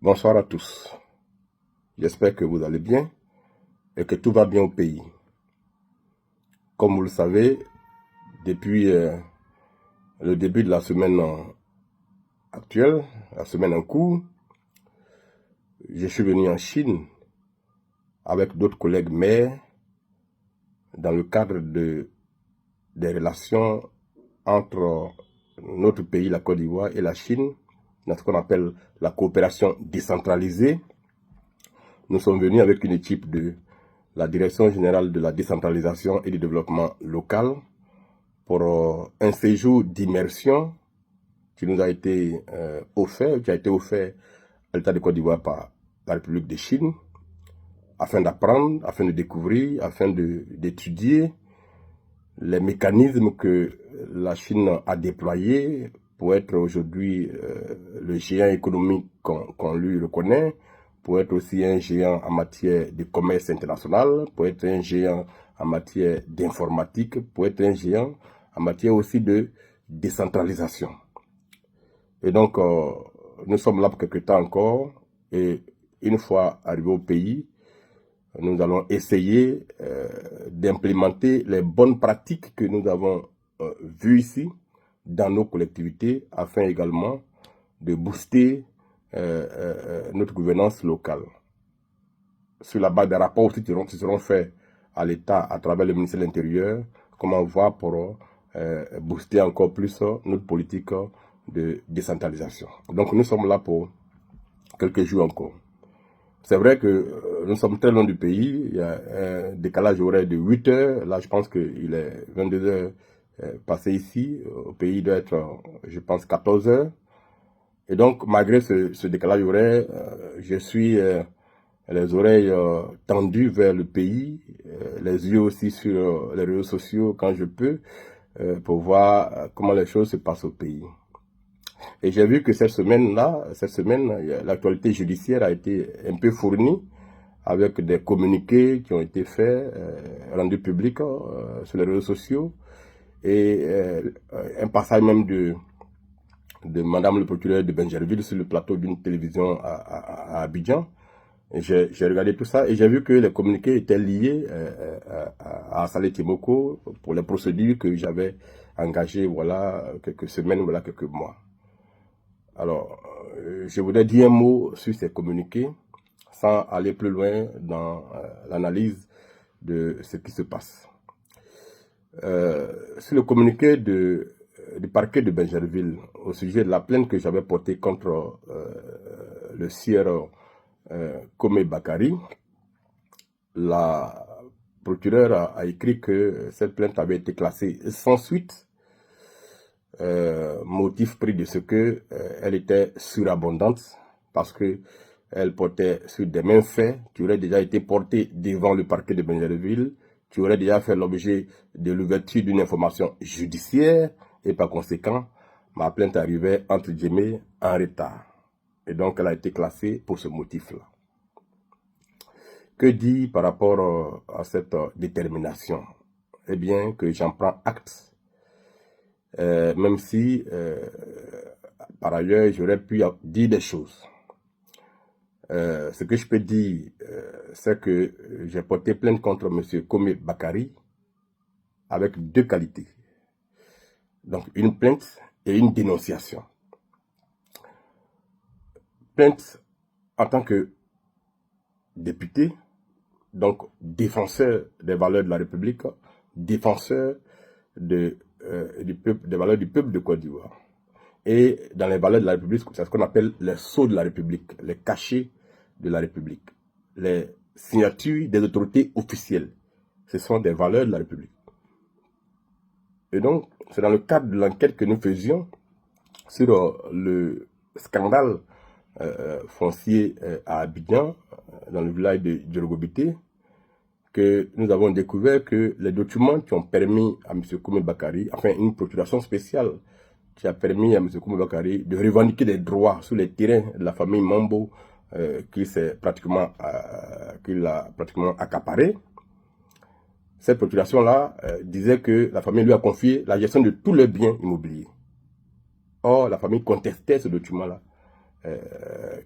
Bonsoir à tous. J'espère que vous allez bien et que tout va bien au pays. Comme vous le savez, depuis le début de la semaine actuelle, la semaine en cours, je suis venu en Chine avec d'autres collègues maires dans le cadre des relations entre notre pays, la Côte d'Ivoire, et la Chine, dans ce qu'on appelle la coopération décentralisée. Nous sommes venus avec une équipe de la Direction générale de la décentralisation et du développement local pour un séjour d'immersion qui nous a été offert, qui a été offert à l'État de Côte d'Ivoire par la République de Chine, afin d'apprendre, afin de découvrir, afin d'étudier les mécanismes que la Chine a déployés pour être aujourd'hui le géant économique qu'on lui reconnaît, pour être aussi un géant en matière de commerce international, pour être un géant en matière d'informatique, pour être un géant en matière aussi de décentralisation. Et donc, nous sommes là pour quelque temps encore, et une fois arrivés au pays, nous allons essayer d'implémenter les bonnes pratiques que nous avons vues ici dans nos collectivités, afin également de booster notre gouvernance locale. Sur la base des rapports qui seront faits à l'État à travers le ministère de l'Intérieur, comment on va pour booster encore plus notre politique de décentralisation. Donc nous sommes là pour quelques jours encore. C'est vrai que nous sommes très loin du pays, il y a un décalage horaire de 8 heures, là je pense qu'il est 22 heures passé ici, au pays il doit être, je pense, 14 heures. Et donc malgré ce décalage horaire, je suis les oreilles tendues vers le pays, les yeux aussi sur les réseaux sociaux quand je peux, pour voir comment les choses se passent au pays. Et j'ai vu que cette semaine, l'actualité judiciaire a été un peu fournie avec des communiqués qui ont été faits, rendus publics sur les réseaux sociaux, et un passage même de Madame le procureur de Benjerville sur le plateau d'une télévision à Abidjan. J'ai regardé tout ça et j'ai vu que les communiqués étaient liés à Saleh Timoko pour les procédures que j'avais engagées, voilà, quelques semaines, voilà, quelques mois. Alors, je voudrais dire un mot sur ces communiqués, sans aller plus loin dans l'analyse de ce qui se passe. Sur le communiqué du parquet de Benjerville, au sujet de la plainte que j'avais portée contre le sieur Komé Bakari, la procureure a écrit que cette plainte avait été classée sans suite, motif pris de ce que elle était surabondante, parce que elle portait sur des mêmes faits qui auraient déjà été portés devant le parquet de Benjerville, qui auraient déjà fait l'objet de l'ouverture d'une information judiciaire, et par conséquent, ma plainte arrivait entre guillemets en retard. Et donc elle a été classée pour ce motif-là. Que dire par rapport à cette détermination? Eh bien, que j'en prends acte, même si, par ailleurs, j'aurais pu dire des choses. Ce que je peux dire, c'est que j'ai porté plainte contre M. Komé Bakari avec deux qualités. Donc, une plainte et une dénonciation. Plainte en tant que député, donc défenseur des valeurs de la République, défenseur des valeurs du peuple de Côte d'Ivoire. Et dans les valeurs de la République, c'est ce qu'on appelle les sceaux de la République, les cachets de la République, les signatures des autorités officielles. Ce sont des valeurs de la République. Et donc, c'est dans le cadre de l'enquête que nous faisions sur le scandale foncier à Abidjan, dans le village de Djorgobité, que nous avons découvert que les documents qui ont permis à M. Komé Bakari, enfin une procuration spéciale qui a permis à M. Komé Bakari de revendiquer des droits sur les terrains de la famille Mambo qu'il a pratiquement accaparé. Cette procuration-là disait que la famille lui a confié la gestion de tous les biens immobiliers. Or, la famille contestait ce document-là.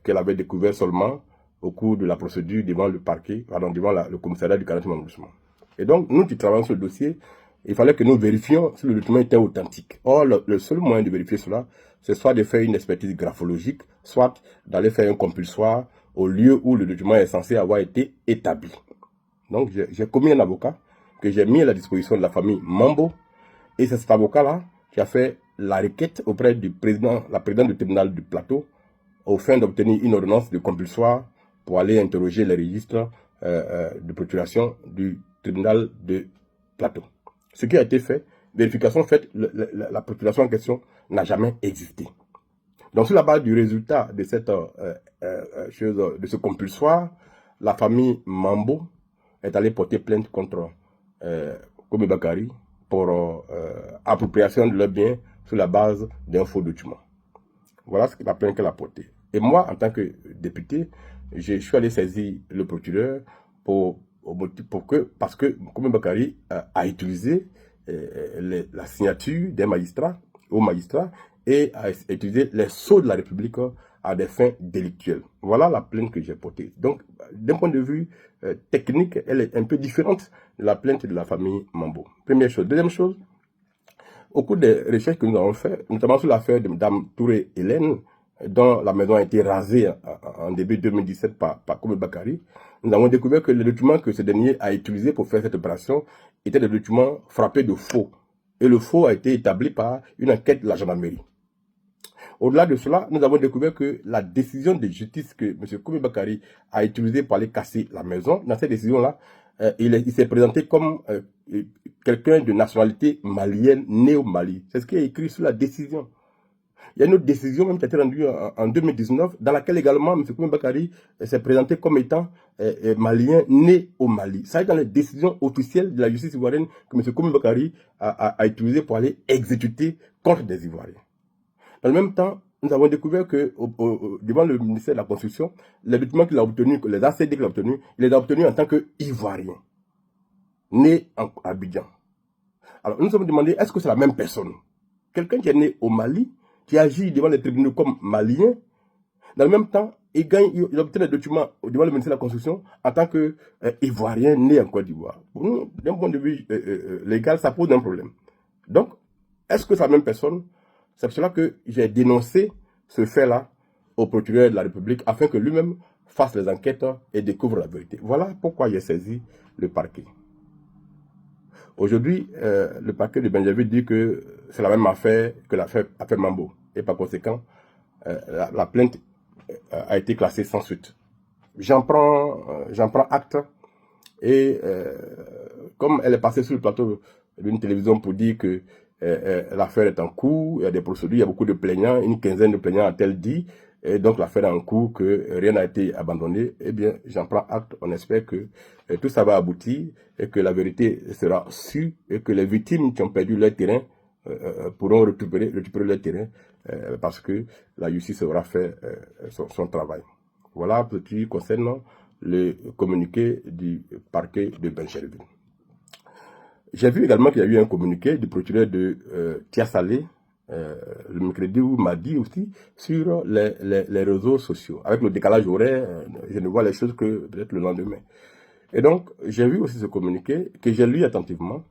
qu'elle avait découvert seulement au cours de la procédure devant le parquet, pardon, devant le commissariat du 40e arrondissement. Et donc, nous qui travaillons sur le dossier, il fallait que nous vérifions si le document était authentique. Or, le seul moyen de vérifier cela, c'est soit de faire une expertise graphologique, soit d'aller faire un compulsoire au lieu où le document est censé avoir été établi. Donc, j'ai commis un avocat que j'ai mis à la disposition de la famille Mambo, et c'est cet avocat-là qui a fait la requête auprès du la présidente du tribunal du Plateau, au fin d'obtenir une ordonnance de compulsoire pour aller interroger les registres de procuration du tribunal de Plateau. Ce qui a été fait, vérification faite, la procuration en question n'a jamais existé. Donc, sur la base du résultat de cette chose, de ce compulsoire, la famille Mambo est allée porter plainte contre Kobe Bakari pour appropriation de leurs biens sur la base d'un faux document. Voilà ce que la plainte qu'elle a portée. Et moi, en tant que député, je suis allé saisir le procureur parce que Kobe Bakari a utilisé la signature des magistrats, aux magistrats, et a utilisé les sceaux de la République à des fins délictuelles. Voilà la plainte que j'ai portée. Donc, d'un point de vue technique, elle est un peu différente de la plainte de la famille Mambo. Première chose. Deuxième chose, au cours des recherches que nous avons faites, notamment sur l'affaire de Mme Touré Hélène, dont la maison a été rasée en début 2017 par Kobe Bakari, nous avons découvert que les documents que ce dernier a utilisés pour faire cette opération étaient des documents frappés de faux. Et le faux a été établi par une enquête de la gendarmerie. Au-delà de cela, nous avons découvert que la décision de justice que M. Kobe Bakari a utilisée pour aller casser la maison, dans cette décision-là, il s'est présenté comme quelqu'un de nationalité malienne, né au Mali. C'est ce qui est écrit sur la décision. Il y a une autre décision même qui a été rendue en 2019, dans laquelle également M. Kobe Bakari s'est présenté comme étant malien, né au Mali. Ça est dans les décisions officielles de la justice ivoirienne que M. Kobe Bakari a utilisé pour aller exécuter contre des Ivoiriens. Dans le même temps, nous avons découvert que devant le ministère de la Construction, les documents qu'il a obtenus, les ACD qu'il a obtenus, il les a obtenus en tant qu'Ivoirien, né à Abidjan. Alors, nous nous sommes demandé, est-ce que c'est la même personne? Quelqu'un qui est né au Mali, qui agit devant les tribunaux comme malien, dans le même temps, il obtient les documents devant le ministère de la Construction en tant qu'Ivoirien né en Côte d'Ivoire. Pour nous, d'un point de vue légal, ça pose un problème. Donc, est-ce que c'est la même personne? C'est pour cela que j'ai dénoncé ce fait-là au procureur de la République afin que lui-même fasse les enquêtes et découvre la vérité. Voilà pourquoi j'ai saisi le parquet. Aujourd'hui, le parquet de Benjerville dit que c'est la même affaire que l'affaire Mambo. Et par conséquent, la plainte a été classée sans suite. J'en prends acte. Et comme elle est passée sur le plateau d'une télévision pour dire que l'affaire est en cours, il y a des procédures, il y a beaucoup de plaignants, une quinzaine de plaignants a-t-elle dit, et donc l'affaire est en cours, que rien n'a été abandonné, eh bien j'en prends acte, on espère que tout ça va aboutir, et que la vérité sera sûre, et que les victimes qui ont perdu leur terrain pourront récupérer leur terrain, parce que la justice aura fait son travail. Voilà ce qui concerne le communiqué du parquet de Benjerville. J'ai vu également qu'il y a eu un communiqué du procureur de Tiasalé, le mercredi ou mardi aussi, sur les réseaux sociaux. Avec le décalage horaire, je ne vois les choses que peut-être le lendemain. Et donc, j'ai vu aussi ce communiqué que j'ai lu attentivement.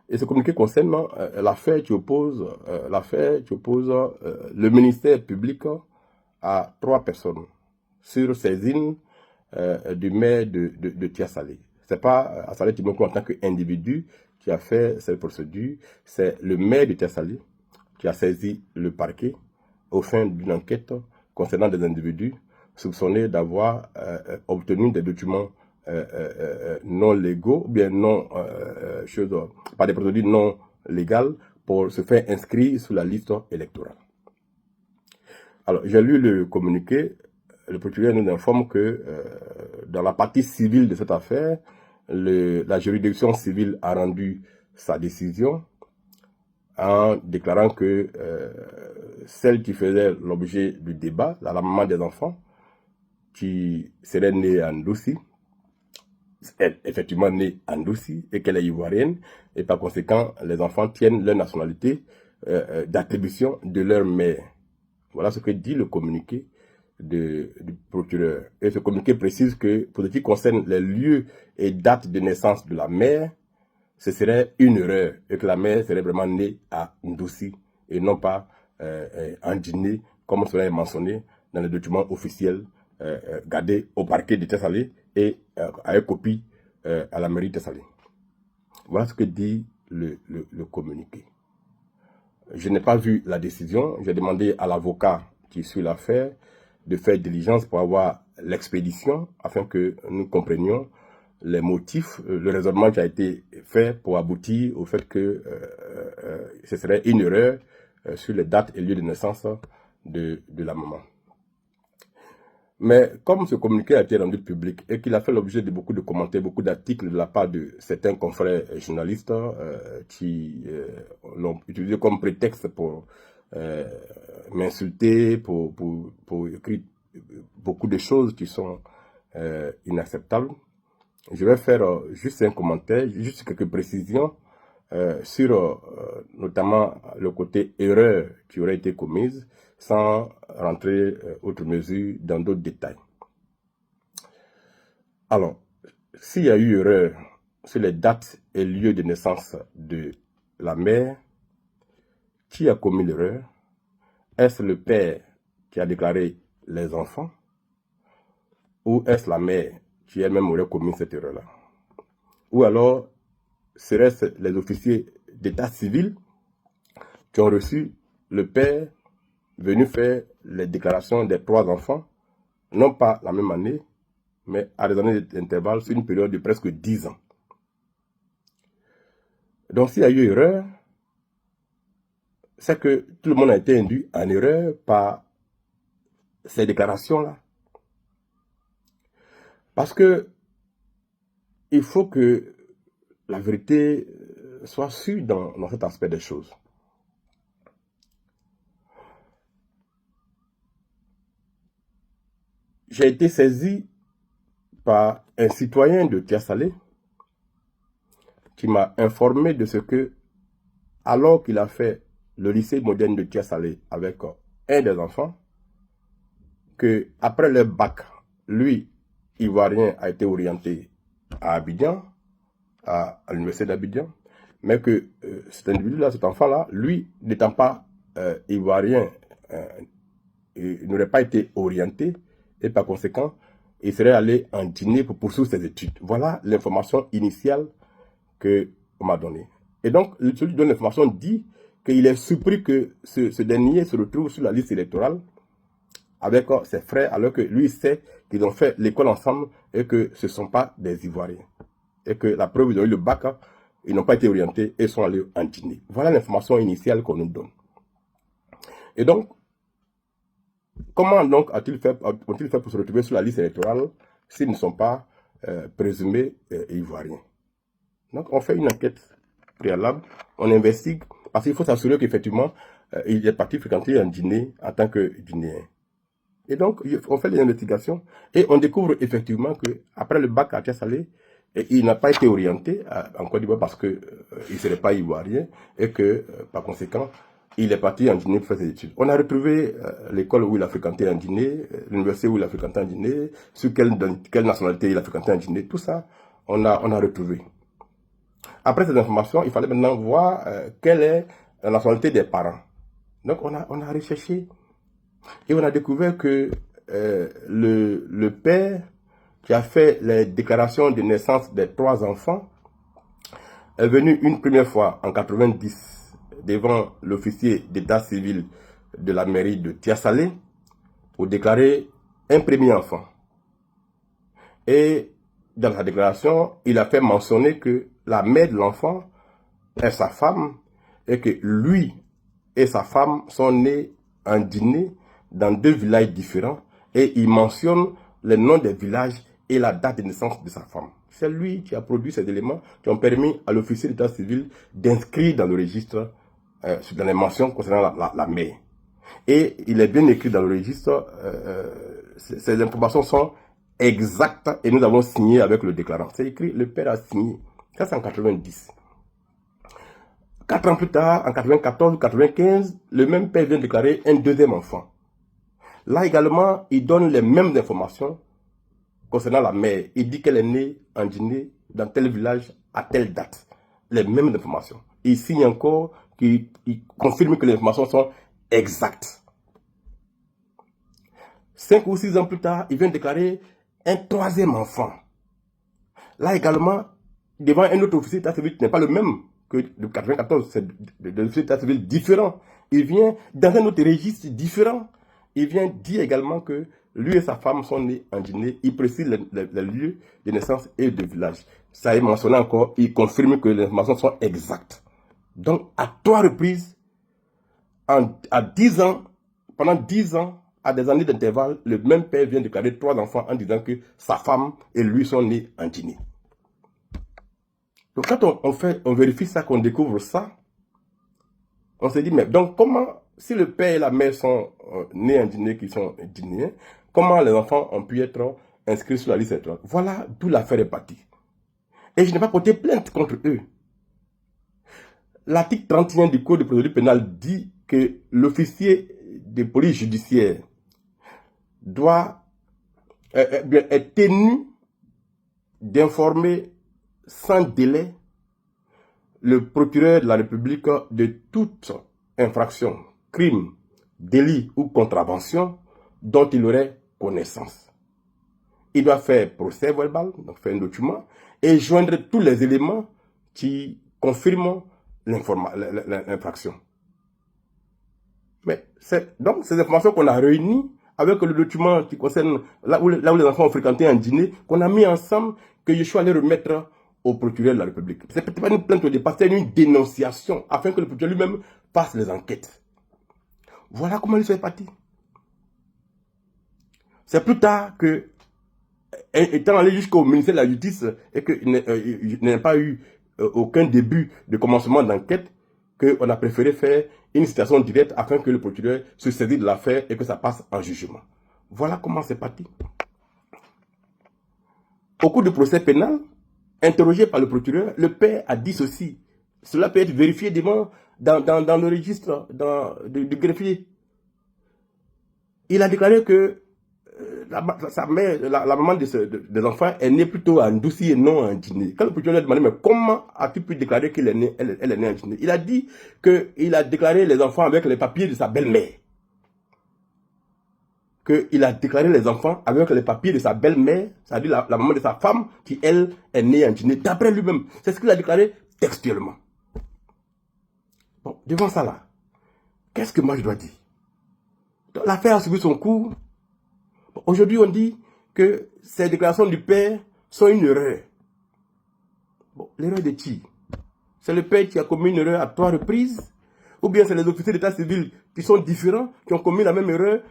Et ce communiqué concerne l'affaire qui oppose le ministère public à 3 personnes sur saisine du maire de Tiasalé. Ce n'est pas Assalé Timoko en tant qu'individu qui a fait cette procédure, c'est le maire de Tiasalé qui a saisi le parquet au fin d'une enquête concernant des individus soupçonnés d'avoir obtenu des documents non légaux, ou bien par des procédures non légales pour se faire inscrire sur la liste électorale. Alors, j'ai lu le communiqué. Le procureur nous informe que dans la partie civile de cette affaire, la juridiction civile a rendu sa décision en déclarant que celle qui faisait l'objet du débat, la maman des enfants, qui serait née à Ndouzi, est effectivement née à Ndouzi et qu'elle est ivoirienne, et par conséquent, les enfants tiennent leur nationalité d'attribution de leur mère. Voilà ce que dit le communiqué du procureur. Et ce communiqué précise que pour ce qui concerne les lieux et dates de naissance de la mère, ce serait une erreur et que la mère serait vraiment née à Ndoussi et non pas en Guinée, comme cela est mentionné dans les documents officiels gardés au parquet de Tessalé et avec copie à la mairie de Tessalé. Voilà ce que dit le communiqué. Je n'ai pas vu la décision. J'ai demandé à l'avocat qui suit l'affaire de faire diligence pour avoir l'expédition afin que nous comprenions les motifs, le raisonnement qui a été fait pour aboutir au fait que ce serait une erreur sur les dates et lieux de naissance de la maman. Mais comme ce communiqué a été rendu public et qu'il a fait l'objet de beaucoup de commentaires, beaucoup d'articles de la part de certains confrères journalistes qui l'ont utilisé comme prétexte pour m'insulter, pour écrire beaucoup de choses qui sont inacceptables, je vais faire juste un commentaire, juste quelques précisions sur notamment le côté erreur qui aurait été commise, sans rentrer outre mesure dans d'autres détails. Alors, s'il y a eu erreur sur les dates et lieux de naissance de la mère, qui a commis l'erreur? Est-ce le père qui a déclaré les enfants? Ou est-ce la mère qui elle-même aurait commis cette erreur-là? Ou alors, serait-ce les officiers d'état civil qui ont reçu le père venu faire les déclarations des 3 enfants, non pas la même année, mais à des années d'intervalle sur une période de presque 10 ans. Donc s'il y a eu erreur, c'est que tout le monde a été induit en erreur par ces déclarations-là. Parce que il faut que la vérité soit sûre dans cet aspect des choses. J'ai été saisi par un citoyen de Tiasalé qui m'a informé de ce que, alors qu'il a fait le lycée moderne de Tiasalé avec un des enfants, que après le bac, lui, ivoirien, a été orienté à Abidjan, à l'université d'Abidjan, mais que cet individu-là, cet enfant-là, lui, n'étant pas ivoirien, il n'aurait pas été orienté, et par conséquent, il serait allé en Guinée pour poursuivre ses études. Voilà l'information initiale qu'on m'a donnée. Et donc, celui qui donne l'information dit qu'il est surpris que ce dernier se retrouve sur la liste électorale avec ses frères, alors que lui sait qu'ils ont fait l'école ensemble et que ce ne sont pas des Ivoiriens. Et que la preuve, ils ont eu le bac, ils n'ont pas été orientés et sont allés en Guinée. Voilà l'information initiale qu'on nous donne. Et donc, comment donc ont-ils fait pour se retrouver sur la liste électorale s'ils ne sont pas présumés ivoiriens? Donc, on fait une enquête préalable, on investigue, parce qu'il faut s'assurer qu'effectivement, il est parti fréquenter en Guinée en tant que Guinéen. Et donc, on fait des investigations et on découvre effectivement qu'après le bac à Tiasalé, il n'a pas été orienté en Côte d'Ivoire parce qu'il ne serait pas ivoirien et que, par conséquent, il est parti en Guinée pour faire ses études. On a retrouvé l'école où il a fréquenté en Guinée, l'université où il a fréquenté en Guinée, sur quelle nationalité il a fréquenté en Guinée, tout ça, on a retrouvé. Après ces informations, il fallait maintenant voir quelle est la nationalité des parents. Donc, on a recherché et on a découvert que le père qui a fait les déclarations de naissance des 3 enfants est venu une première fois en 90 devant l'officier d'état civil de la mairie de Tiasalé pour déclarer un premier enfant. Et dans sa déclaration, il a fait mentionner que la mère de l'enfant est sa femme et que lui et sa femme sont nés en Guinée dans 2 villages différents et il mentionne les noms des villages et la date de naissance de sa femme. C'est lui qui a produit ces éléments qui ont permis à l'officier d'état civil d'inscrire dans le registre, dans les mentions concernant la mère. Et il est bien écrit dans le registre, ces informations sont exactes et nous avons signé avec le déclarant. C'est écrit, le père a signé. Ça, c'est en 90. 4 ans plus tard, en 94 ou 95, le même père vient déclarer un 2e enfant. Là également, il donne les mêmes informations concernant la mère. Il dit qu'elle est née en Guinée, dans tel village, à telle date. Les mêmes informations. Il signe encore qu'il confirme que les informations sont exactes. 5 ou 6 ans plus tard, il vient déclarer un troisième enfant. Là également, devant un autre officier d'état civil qui n'est pas le même que de 94, c'est des officiers d'état civil différents. Il vient dans un autre registre différent. Il vient dire également que lui et sa femme sont nés en Guinée. Il précise les lieux de naissance et de village. Ça est mentionné encore, il confirme que les informations sont exactes. Donc, à 3 reprises, à 10 ans, pendant 10 ans, à des années d'intervalle, le même père vient déclarer 3 enfants en disant que sa femme et lui sont nés en Guinée. Donc quand on vérifie ça, qu'on découvre ça, on se dit, mais donc comment, si le père et la mère sont nés en Guinée, qui sont guinéens, comment les enfants ont pu être inscrits sur la liste électorale? Voilà d'où l'affaire est partie. Et je n'ai pas porté plainte contre eux. L'article 31 du Code de procédure pénale dit que l'officier de police judiciaire est tenu d'informer sans délai le procureur de la République de toute infraction, crime, délit ou contravention dont il aurait connaissance. Il doit faire procès verbal, donc faire un document, et joindre tous les éléments qui confirment l'infraction. Mais c'est donc ces informations qu'on a réunies avec le document qui concerne là où les enfants ont fréquenté en Guinée, qu'on a mis ensemble, que je suis allé remettre au procureur de la République. Ce n'est pas une plainte au départ, c'est une dénonciation, afin que le procureur lui-même fasse les enquêtes. Voilà comment il est parti. C'est plus tard que, étant allé jusqu'au ministère de la Justice, et qu'il n'y a pas eu aucun début de commencement d'enquête, qu'on a préféré faire une citation directe afin que le procureur se saisisse de l'affaire et que ça passe en jugement. Voilà comment c'est parti. Au cours du procès pénal, interrogé par le procureur, le père a dit ceci. Cela peut être vérifié dans le registre du greffier. Il a déclaré que sa mère, la maman des enfants est née plutôt en Ndouci et non en Guinée. Quand le procureur lui a demandé, mais comment as-tu pu déclarer qu'elle est née, elle est née en Guinée? Il a dit qu'il a déclaré les enfants avec les papiers de sa belle-mère. Qu'il a déclaré les enfants avec les papiers de sa belle-mère, c'est-à-dire la maman de sa femme, qui elle est née en Guinée, d'après lui-même. C'est ce qu'il a déclaré textuellement. Bon, devant ça là, qu'est-ce que moi je dois dire? L'affaire a suivi son cours. Aujourd'hui, on dit que ces déclarations du père sont une erreur. Bon, l'erreur de qui? C'est le père qui a commis une erreur à 3 reprises? Ou bien c'est les officiers d'état civil qui sont différents, qui ont commis la même erreur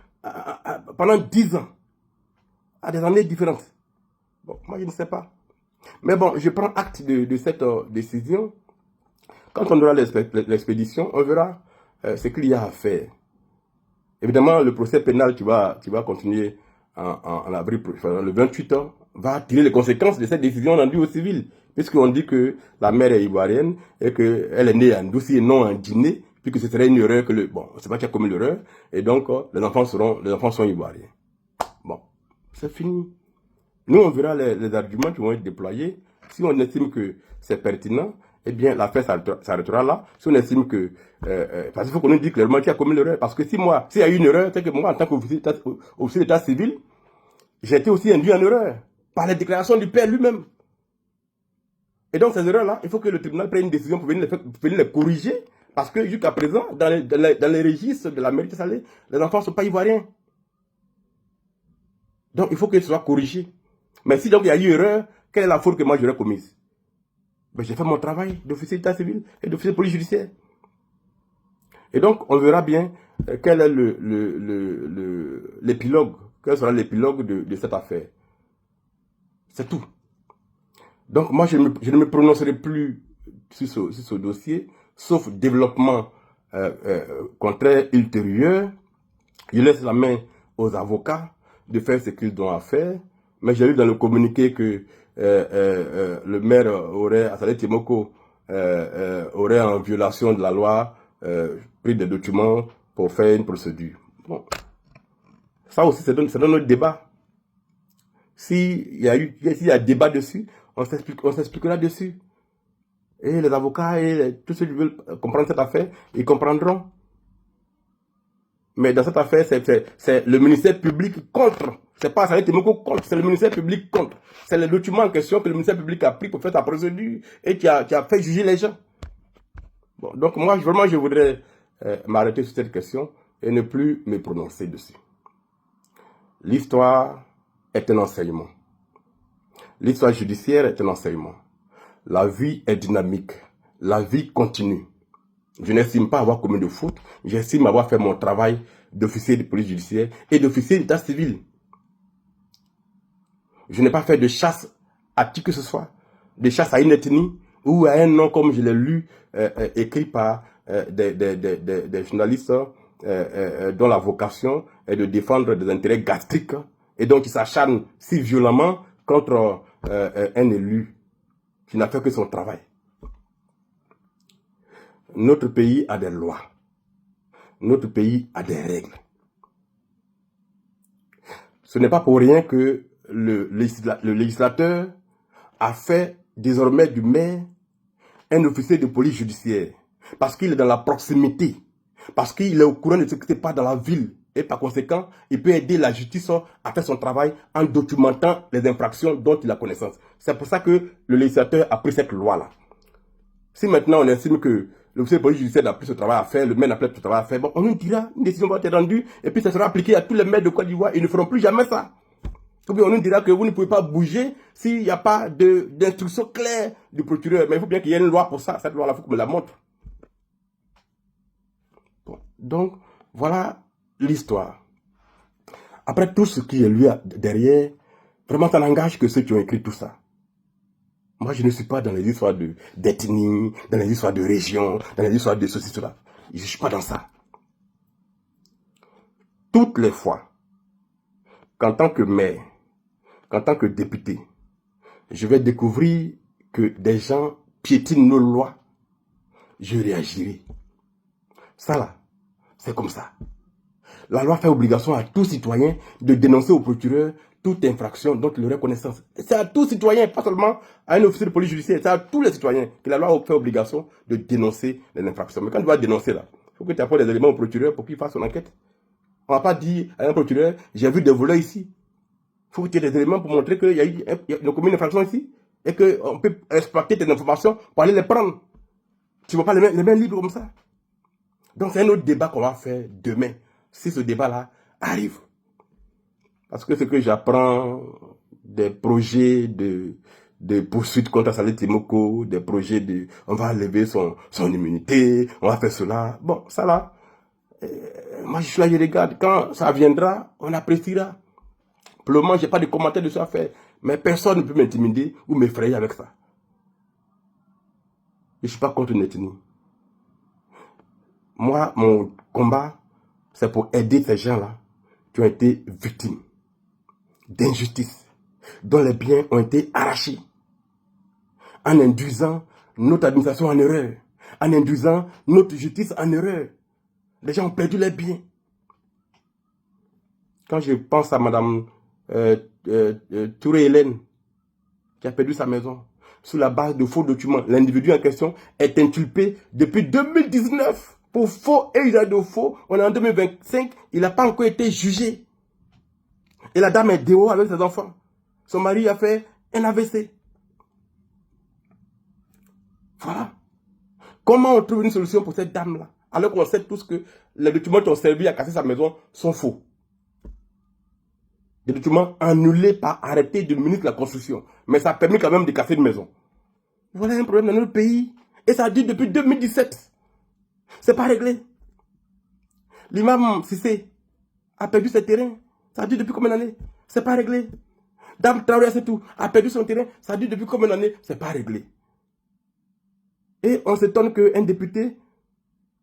pendant 10 ans, à des années différentes? Bon, moi je ne sais pas. Mais bon, je prends acte de cette décision. Quand on aura l'expédition, on verra ce qu'il y a à faire. Évidemment, le procès pénal qui va continuer en avril, le 28 ans, va tirer les conséquences de cette décision rendue au civil. Puisqu'on dit que la mère est ivoirienne et qu'elle est née en Ndouci et non en Guinée, puis que ce serait une erreur que bon, c'est pas qui a commis l'erreur, et donc les enfants sont ivoiriens. Bon, c'est fini. Nous, on verra les arguments qui vont être déployés. Si on estime que c'est pertinent, eh bien, l'affaire s'arrêtera là. Si on estime que... parce qu'il faut qu'on nous dise clairement qui a commis l'erreur. Parce que s'il y a eu une erreur, c'est que moi, en tant qu'officier d'état civil, j'ai été aussi induit en erreur par les déclarations du père lui-même. Et donc, ces erreurs-là, il faut que le tribunal prenne une décision pour venir les corriger. Parce que jusqu'à présent, dans les registres de la mairie de Salé, les enfants ne sont pas ivoiriens. Donc, il faut que ce soit corrigé. Mais si donc il y a eu erreur, quelle est la faute que moi j'aurais commise? Ben, j'ai fait mon travail d'officier d'état civil et d'officier de police judiciaire. Et donc, on verra bien quel est l'épilogue, quel sera l'épilogue de cette affaire. C'est tout. Donc, moi, je ne me prononcerai plus sur ce dossier, sauf développement contraire ultérieur. Je laisse la main aux avocats de faire ce qu'ils ont à faire. Mais j'ai lu dans le communiqué que le maire à Salé Timoko, aurait en violation de la loi pris des documents pour faire une procédure. Bon, Ça aussi, c'est dans notre débat. S'il y a débat dessus, on s'expliquera dessus. Et les avocats et tous ceux qui veulent comprendre cette affaire, ils comprendront. Mais dans cette affaire, c'est le ministère public contre. C'est pas Saleh Temoko contre, c'est le ministère public contre. C'est le document en question que le ministère public a pris pour faire sa procédure et qui a fait juger les gens. Bon, donc moi, vraiment, je voudrais m'arrêter sur cette question et ne plus me prononcer dessus. L'histoire est un enseignement. L'histoire judiciaire est un enseignement. La vie est dynamique. La vie continue. Je n'estime pas avoir commis de faute. J'estime avoir fait mon travail d'officier de police judiciaire et d'officier d'état civil. Je n'ai pas fait de chasse à qui que ce soit. De chasse à une ethnie ou à un nom comme je l'ai lu écrit par des journalistes dont la vocation est de défendre des intérêts gastriques et donc ils s'acharnent si violemment contre un élu qui n'a fait que son travail. Notre pays a des lois. Notre pays a des règles. Ce n'est pas pour rien que le législateur a fait désormais du maire un officier de police judiciaire. Parce qu'il est dans la proximité. Parce qu'il est au courant de ce qui se passe dans la ville. Et par conséquent, il peut aider la justice à faire son travail en documentant les infractions dont il a connaissance. C'est pour ça que le législateur a pris cette loi-là. Si maintenant on estime que l'officier de police judiciaire n'a plus ce travail à faire, le maire n'a plus ce travail à faire, bon, on nous dira, une décision va être rendue, et puis ça sera appliqué à tous les maires de Côte d'Ivoire, ils ne feront plus jamais ça. Ou bien on nous dira que vous ne pouvez pas bouger s'il n'y a pas d'instruction claire du procureur. Mais il faut bien qu'il y ait une loi pour ça. Cette loi-là, il faut qu'on me la montre. Bon, donc, voilà l'histoire. Après tout ce qui est lui derrière, vraiment ça n'engage que ceux qui ont écrit tout ça. Moi, je ne suis pas dans les histoires d'ethnie, dans les histoires de région, dans les histoires de ceci, cela. Je ne suis pas dans ça. Toutes les fois qu'en tant que maire, qu'en tant que député, je vais découvrir que des gens piétinent nos lois, je réagirai. Ça là, c'est comme ça. La loi fait obligation à tout citoyen de dénoncer au procureur toute infraction dont il aurait connaissance. C'est à tout citoyen, pas seulement à un officier de police judiciaire, c'est à tous les citoyens que la loi fait obligation de dénoncer les infractions. Mais quand tu vas dénoncer là, il faut que tu apportes des éléments au procureur pour qu'il fasse son enquête. On ne va pas dire à un procureur, j'ai vu des voleurs ici. Il faut que tu aies des éléments pour montrer qu'il y a une commune infraction ici et qu'on peut exploiter tes informations pour aller les prendre. Tu ne vas pas les mains libres comme ça. Donc c'est un autre débat qu'on va faire demain, si ce débat-là arrive. Parce que ce que j'apprends des projets de poursuite contre Saleh Temoko, des projets de on va lever son immunité, on va faire cela. Bon, ça là, moi je suis là, je regarde. Quand ça viendra, on appréciera. Pour le moment, je n'ai pas de commentaires de ça à faire. Mais personne ne peut m'intimider ou m'effrayer avec ça. Je ne suis pas contre une ethnie. Moi, mon combat, c'est pour aider ces gens-là qui ont été victimes d'injustice, dont les biens ont été arrachés, en induisant notre administration en erreur, en induisant notre justice en erreur. Les gens ont perdu leurs biens. Quand je pense à Madame Touré Hélène, qui a perdu sa maison, sous la base de faux documents, l'individu en question est inculpé depuis 2019 pour faux et usage de faux. On est en 2025, il n'a pas encore été jugé. Et la dame est dehors avec ses enfants. Son mari a fait un AVC. Voilà. Comment on trouve une solution pour cette dame-là? Alors qu'on sait tous que les documents qui ont servi à casser sa maison sont faux. Des documents annulés par arrêté du ministre de la Construction. Mais ça a permis quand même de casser une maison. Voilà un problème dans notre pays. Et ça dure depuis 2017. C'est pas réglé. L'imam Sissé a perdu ses terrains. Ça dure depuis combien d'années? C'est pas réglé. Dame Traoré, c'est tout. A perdu son terrain. Ça dure depuis combien d'années? C'est pas réglé. Et on s'étonne qu'un député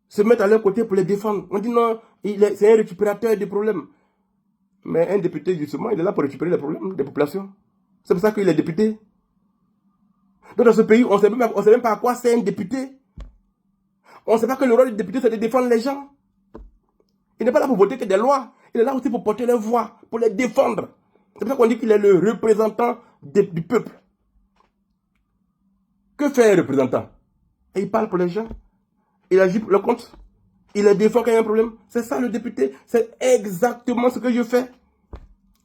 se mette à leur côté pour les défendre. On dit non, c'est un récupérateur des problèmes. Mais un député, justement, il est là pour récupérer les problèmes des populations. C'est pour ça qu'il est député. Donc dans ce pays, on ne sait même pas à quoi c'est un député. On ne sait pas que le rôle du député, c'est de défendre les gens. Il n'est pas là pour voter que des lois. Il est là aussi pour porter leur voix, pour les défendre. C'est pour ça qu'on dit qu'il est le représentant du peuple. Que fait un représentant? Et il parle pour les gens. Il agit pour le compte. Il les défend quand il y a un problème. C'est ça le député. C'est exactement ce que je fais.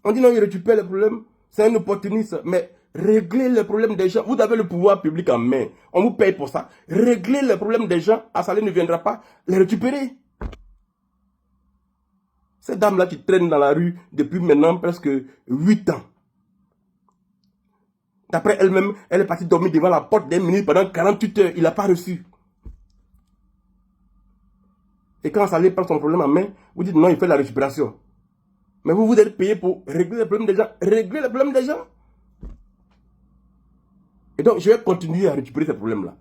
On dit non, il récupère les problèmes. C'est un opportuniste. Mais réglez les problèmes des gens. Vous avez le pouvoir public en main. On vous paye pour ça. Réglez les problèmes des gens. Assalé ne viendra pas les récupérer. Cette dame-là qui traîne dans la rue depuis maintenant presque 8 ans. D'après elle-même, elle est partie dormir devant la porte d'un ministre pendant 48 heures. Il n'a pas reçu. Et quand Salé prend son problème en main, vous dites non, il fait la récupération. Mais vous êtes payé pour régler les problèmes des gens. Régler les problèmes des gens. Et donc, je vais continuer à récupérer ces problèmes-là.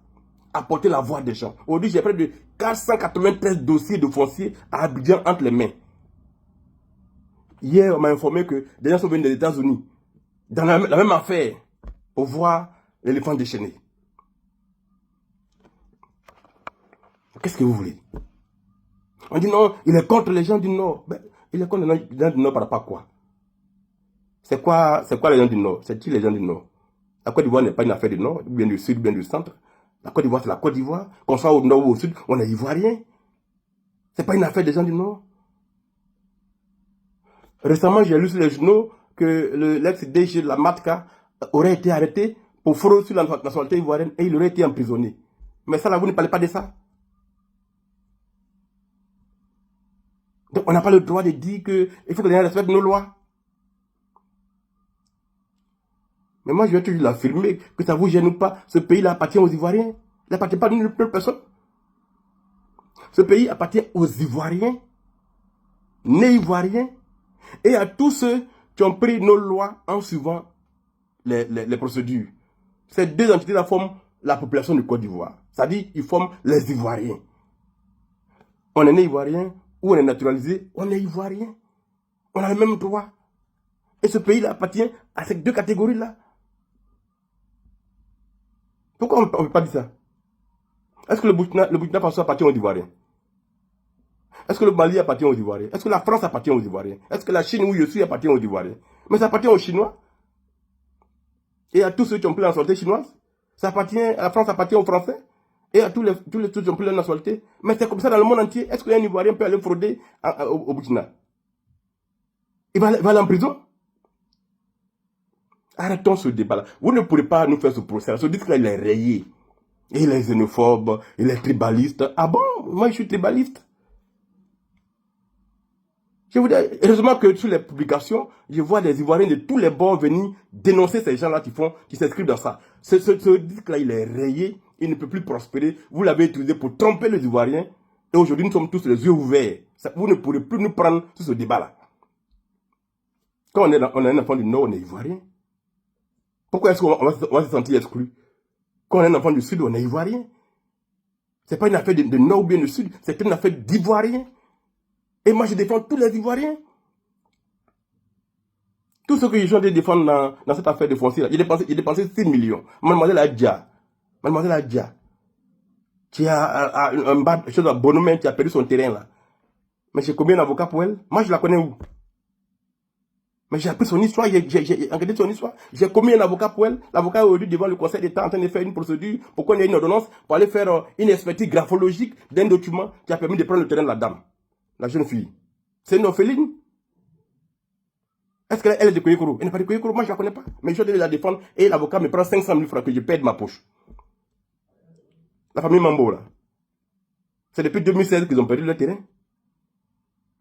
Apporter la voix des gens. Aujourd'hui, j'ai près de 493 dossiers de fonciers à Abidjan entre les mains. Hier, on m'a informé que des gens sont venus des États-Unis dans la même affaire pour voir l'éléphant déchaîné. Qu'est-ce que vous voulez? On dit non, il est contre les gens du Nord. Ben, il est contre les gens du Nord par rapport à quoi? C'est quoi les gens du Nord? C'est qui les gens du Nord? La Côte d'Ivoire n'est pas une affaire du Nord, bien du Sud, bien du Centre. La Côte d'Ivoire, c'est la Côte d'Ivoire. Qu'on soit au Nord ou au Sud, on est Ivoirien. C'est pas une affaire des gens du Nord. Récemment, j'ai lu sur les journaux que l'ex-DG de la MATCA aurait été arrêté pour fraude sur la nationalité ivoirienne et il aurait été emprisonné. Mais ça, là, vous ne parlez pas de ça. Donc, on n'a pas le droit de dire qu'il faut que les gens respectent nos lois. Mais moi, je vais toujours l'affirmer, que ça vous gêne ou pas. Ce pays-là appartient aux Ivoiriens. Il n'appartient pas à une autre personne. Ce pays appartient aux Ivoiriens, nés Ivoiriens, et à tous ceux qui ont pris nos lois en suivant les procédures. Ces deux entités-là forment la population de Côte d'Ivoire. C'est-à-dire qu'ils forment les Ivoiriens. On est né Ivoirien, ou on est naturalisé, on est Ivoirien. On a le même droit. Et ce pays-là appartient à ces deux catégories-là. Pourquoi on ne peut pas dire ça? Est-ce que le Burkina Faso appartient aux Ivoiriens? Est-ce que le Mali appartient aux Ivoiriens? Est-ce que la France appartient aux Ivoiriens? Est-ce que la Chine où je suis appartient aux Ivoiriens? Mais ça appartient aux Chinois. Et à tous ceux qui ont pris la nationalité chinoise. La France appartient aux Français. Et à tous les qui ont pris la nationalité. Mais c'est comme ça dans le monde entier. Est-ce qu'un Ivoirien peut aller frauder au Burkina? Il va aller en prison? Arrêtons ce débat-là. Vous ne pourrez pas nous faire ce procès. Ce disque-là, il est rayé. Il est xénophobe, il est tribaliste. Ah bon? Moi, je suis tribaliste. Je vous dis, heureusement que sur les publications, je vois des Ivoiriens de tous les bords venir dénoncer ces gens-là qui s'inscrivent dans ça. Ce disque-là, il est rayé, il ne peut plus prospérer. Vous l'avez utilisé pour tromper les Ivoiriens. Et aujourd'hui, nous sommes tous les yeux ouverts. Vous ne pourrez plus nous prendre sur ce débat-là. Quand on est un enfant du Nord, on est Ivoirien. Pourquoi est-ce qu'on va se sentir exclu? Quand on est un enfant du Sud, on est Ivoirien. Ce n'est pas une affaire de Nord ou bien de Sud, c'est une affaire d'Ivoiriens. Et moi, je défends tous les Ivoiriens. Tout ce que je suis en train de défendre dans cette affaire de foncier, j'ai dépensé 6 millions. Mademoiselle Adja, qui a un bas de chose à Bonomen, qui a perdu son terrain là. Mais j'ai combien d'avocats pour elle? Moi, je la connais où? Mais j'ai appris son histoire, j'ai enquêté son histoire. J'ai combien d'avocats pour elle? L'avocat est aujourd'hui devant le Conseil d'État en train de faire une procédure pour qu'on ait une ordonnance pour aller faire une expertise graphologique d'un document qui a permis de prendre le terrain de la dame, la jeune fille. C'est une orpheline. Est-ce qu'elle est de Koyekoro? Elle n'est pas de Koyekoro, moi je ne la connais pas. Mais je dois la défendre et l'avocat me prend 500 000 francs que je paie de ma poche. La famille Mambo là. C'est depuis 2016 qu'ils ont perdu le terrain.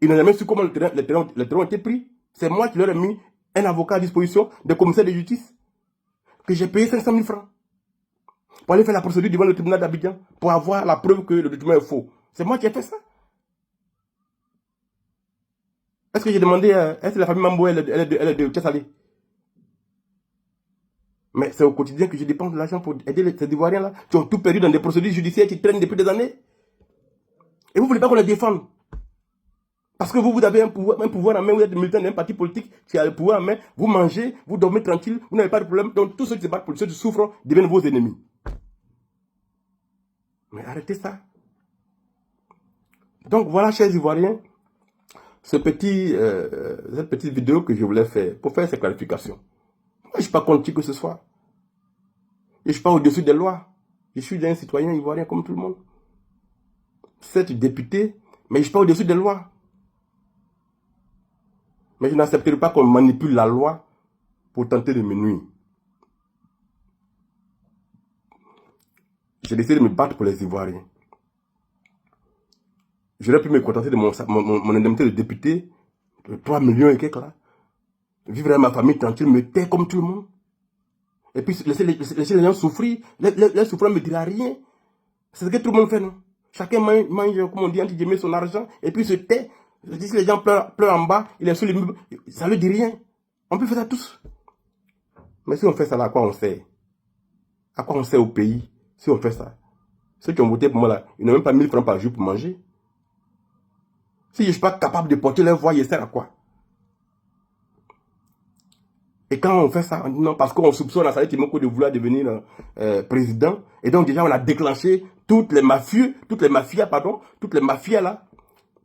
Ils n'ont jamais su comment le terrain a été pris. C'est moi qui leur ai mis un avocat à disposition des commissaires de justice que j'ai payé 500 000 francs pour aller faire la procédure devant le tribunal d'Abidjan pour avoir la preuve que le document est faux. C'est moi qui ai fait ça. Est-ce que j'ai demandé, est-ce que la famille Mambo, elle est de Tchassalé? Mais c'est au quotidien que je dépense de l'argent pour aider ces Ivoiriens-là qui ont tout perdu dans des procédures judiciaires qui traînent depuis des années. Et vous ne voulez pas qu'on les défende. Parce que vous avez un pouvoir en main, vous êtes militant d'un parti politique qui a le pouvoir en main, vous mangez, vous dormez tranquille, vous n'avez pas de problème. Donc tous ceux qui se battent pour ceux qui souffrent deviennent vos ennemis. Mais arrêtez ça. Donc voilà, chers Ivoiriens, cette petite vidéo que je voulais faire pour faire ces clarifications. Moi, je ne suis pas contre qui que ce soit. Je ne suis pas au-dessus des lois. Je suis un citoyen ivoirien comme tout le monde. Certes député, mais je ne suis pas au-dessus des lois. Mais je n'accepterai pas qu'on manipule la loi pour tenter de me nuire. J'ai décidé de me battre pour les Ivoiriens. J'aurais pu me contenter de mon indemnité de député, de 3 millions et quelques là. Vivre avec ma famille tranquille, me taire comme tout le monde. Et puis laisser les gens souffrir. Les souffrants ne me diront rien. C'est ce que tout le monde fait, non? Chacun mange, comme on dit, anti son argent, et puis se tait. Si les gens pleurent en bas, il est sous les meubles, ça ne lui dit rien. On peut faire ça tous. Mais si on fait ça là, à quoi on sert? À quoi on sert au pays si on fait ça? Ceux qui ont voté pour moi là, ils n'ont même pas 1000 francs par jour pour manger. Si je ne suis pas capable de porter leur voix, ils servent à quoi? Et quand on fait ça, on dit non, parce qu'on soupçonne Assali Timoko de vouloir devenir président. Et donc déjà, on a déclenché toutes les mafias là,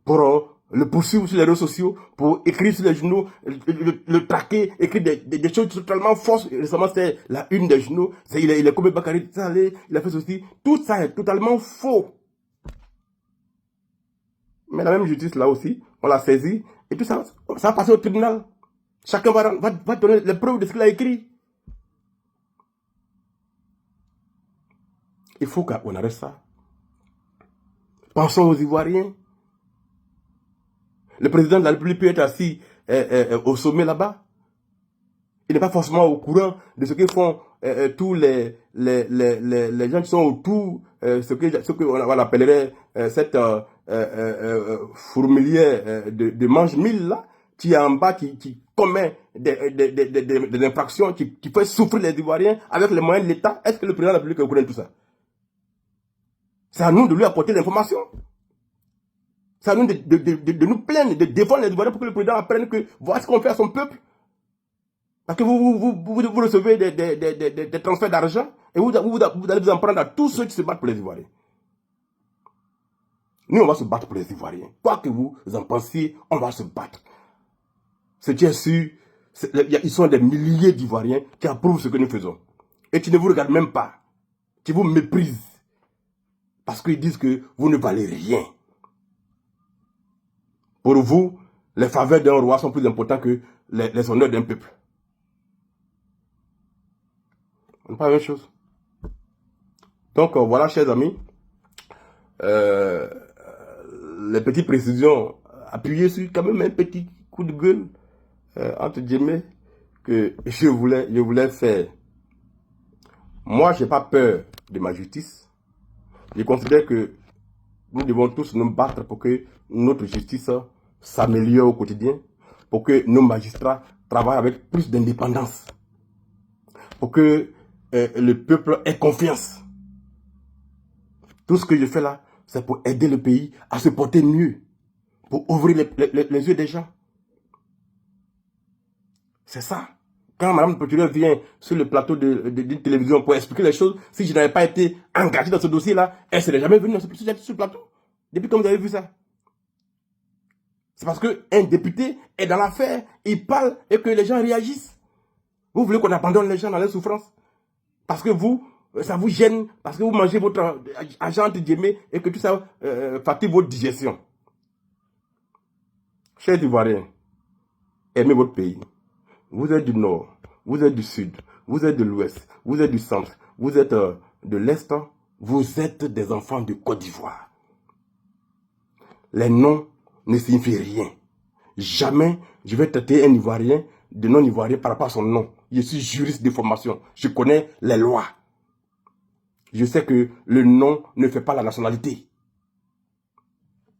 pour le poursuivre sur les réseaux sociaux, pour écrire sur les journaux, le traquer, écrire des choses totalement fausses. Récemment, c'est la une des journaux. Il est comme Bakary Saleh, il a fait ceci. Tout ça est totalement faux. Mais la même justice là aussi, on l'a saisi. Et tout ça, ça va passer au tribunal. Chacun va donner les preuves de ce qu'il a écrit. Il faut qu'on arrête ça. Pensons aux Ivoiriens. Le président de la République peut être assis au sommet là-bas. Il n'est pas forcément au courant de ce que font tous les gens qui sont autour, ce qu'on appellerait cette fourmilière de mange-mille là, qui est en bas, qui commet des infractions, qui fait souffrir les Ivoiriens avec les moyens de l'État. Est-ce que le président de la République est au courant de tout ça? C'est à nous de lui apporter l'information. C'est à nous de nous plaindre, de défendre les Ivoiriens pour que le président apprenne que voilà ce qu'on fait à son peuple. Parce que vous recevez des transferts d'argent et vous allez vous en prendre à tous ceux qui se battent pour les Ivoiriens. Nous, on va se battre pour les Ivoiriens. Quoi que vous en pensiez, on va se battre. Ce qui est sûr, ils sont des milliers d'Ivoiriens qui approuvent ce que nous faisons. Et qui ne vous regardent même pas. Qui vous méprisent. Parce qu'ils disent que vous ne valez rien. Pour vous, les faveurs d'un roi sont plus importantes que les honneurs d'un peuple. On n'est pas la même chose. Donc voilà, chers amis, les petites précisions appuyées sur quand même un petit coup de gueule, entre guillemets, que je voulais faire. Moi, je n'ai pas peur de ma justice. Je considère que nous devons tous nous battre pour que notre justice s'améliore au quotidien, pour que nos magistrats travaillent avec plus d'indépendance, pour que le peuple ait confiance. Tout ce que je fais là, c'est pour aider le pays à se porter mieux, pour ouvrir les yeux des gens. C'est ça. Quand Mme Potuler vient sur le plateau d'une télévision pour expliquer les choses, si je n'avais pas été engagé dans ce dossier-là, elle ne serait jamais venue sur ce plateau. Depuis quand vous avez vu ça? C'est parce qu'un député est dans l'affaire, il parle et que les gens réagissent. Vous voulez qu'on abandonne les gens dans leur souffrance? Parce que ça vous gêne, parce que vous mangez votre argent entre guillemets et que tout ça fatigue votre digestion. Chers Ivoiriens, aimez votre pays. Vous êtes du nord, vous êtes du sud, vous êtes de l'ouest, vous êtes du centre, vous êtes de l'est, vous êtes des enfants de Côte d'Ivoire. Les noms ne signifient rien. Jamais je vais traiter un Ivoirien de non-Ivoirien par rapport à son nom. Je suis juriste de formation. Je connais les lois. Je sais que le nom ne fait pas la nationalité.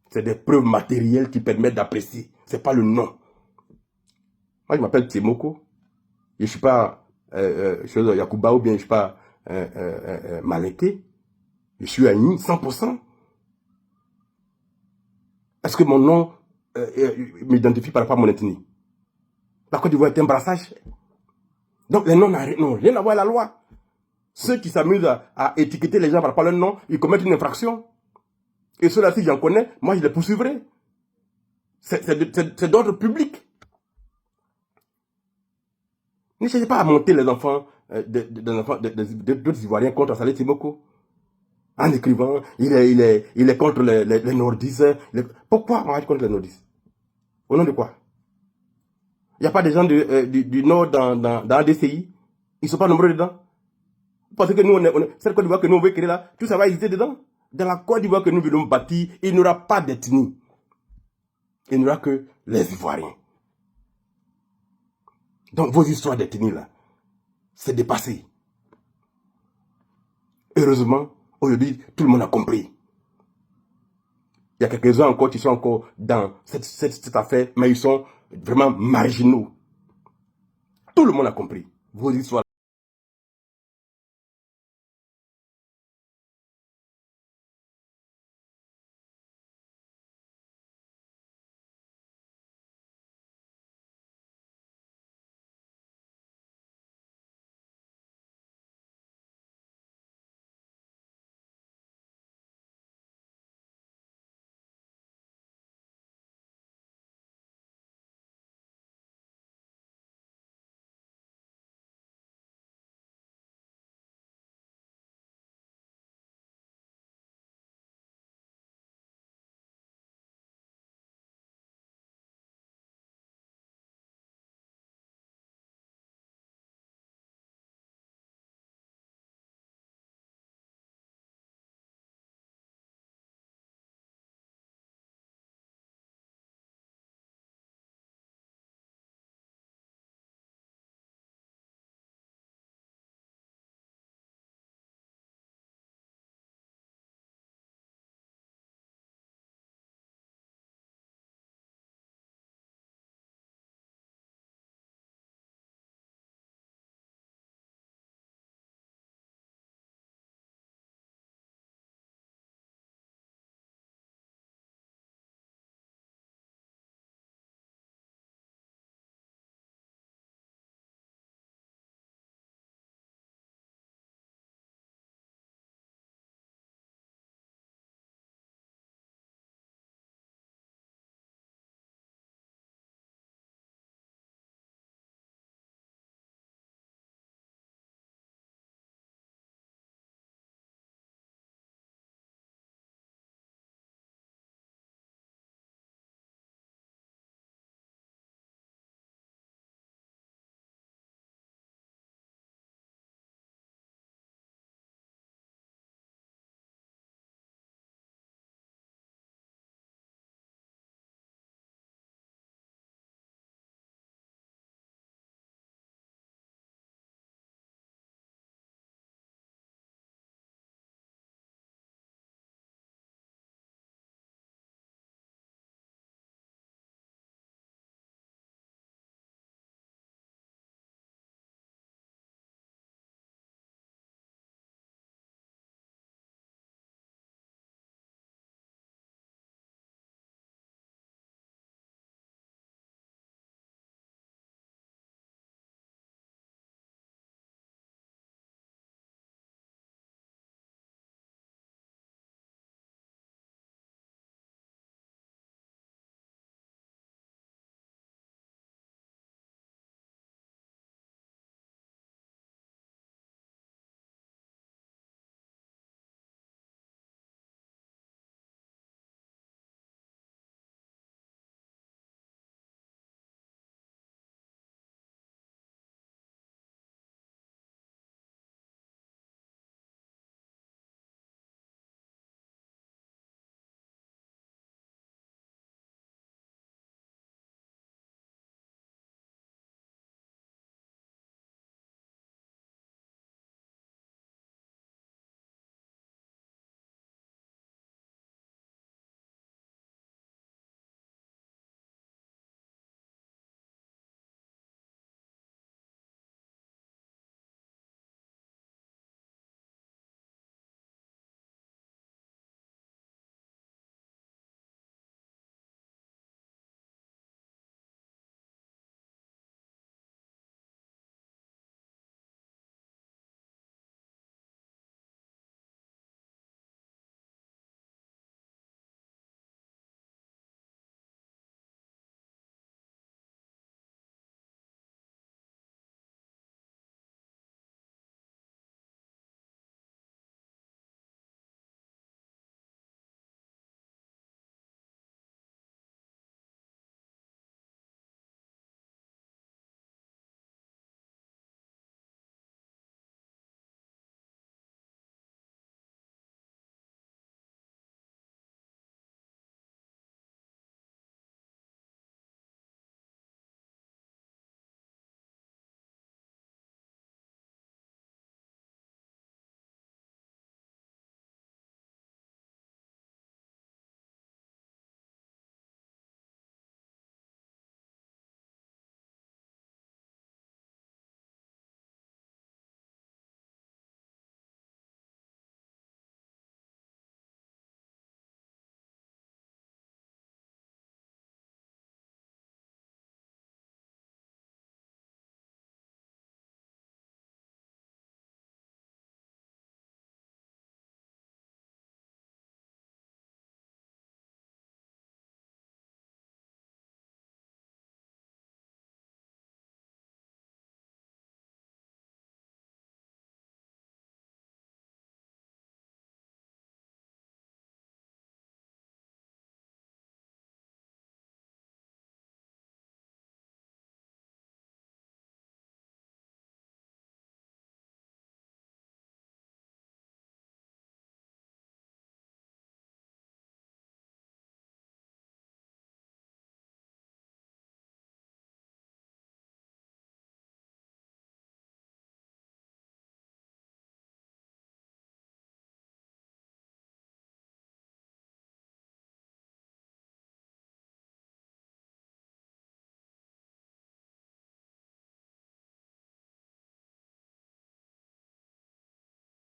C'est des preuves matérielles qui permettent d'apprécier. Ce n'est pas le nom. Moi, je m'appelle Timoko. Je ne suis pas Yakuba ou bien je ne suis pas Maléké. Je suis à 100%. Est-ce que mon nom m'identifie par rapport à mon ethnie? La Côte d'Ivoire est un brassage. Donc les noms n'ont rien à voir avec la loi. Ceux qui s'amusent à étiqueter les gens par rapport à leur nom, ils commettent une infraction. Et ceux-là, si j'en connais, moi je les poursuivrai. C'est d'ordre public. Ne cherchez pas à monter les enfants d'autres Ivoiriens contre Saleh Timoko. En écrivant, il est contre les nordistes. Pourquoi on va être contre les nordistes? Au nom de quoi? Il n'y a pas des gens du nord dans ADCI? Ils ne sont pas nombreux dedans? Parce que nous, cette Côte d'Ivoire que nous on veut créer là, tout ça va exister dedans. Dans la Côte d'Ivoire que nous voulons bâtir, il n'y aura pas d'ethnie. Il n'y aura que les Ivoiriens. Donc vos histoires d'ethnie là, c'est dépassé. Heureusement, aujourd'hui, tout le monde a compris. Il y a quelques-uns encore qui sont encore dans cette affaire, mais ils sont vraiment marginaux. Tout le monde a compris. Vos histoires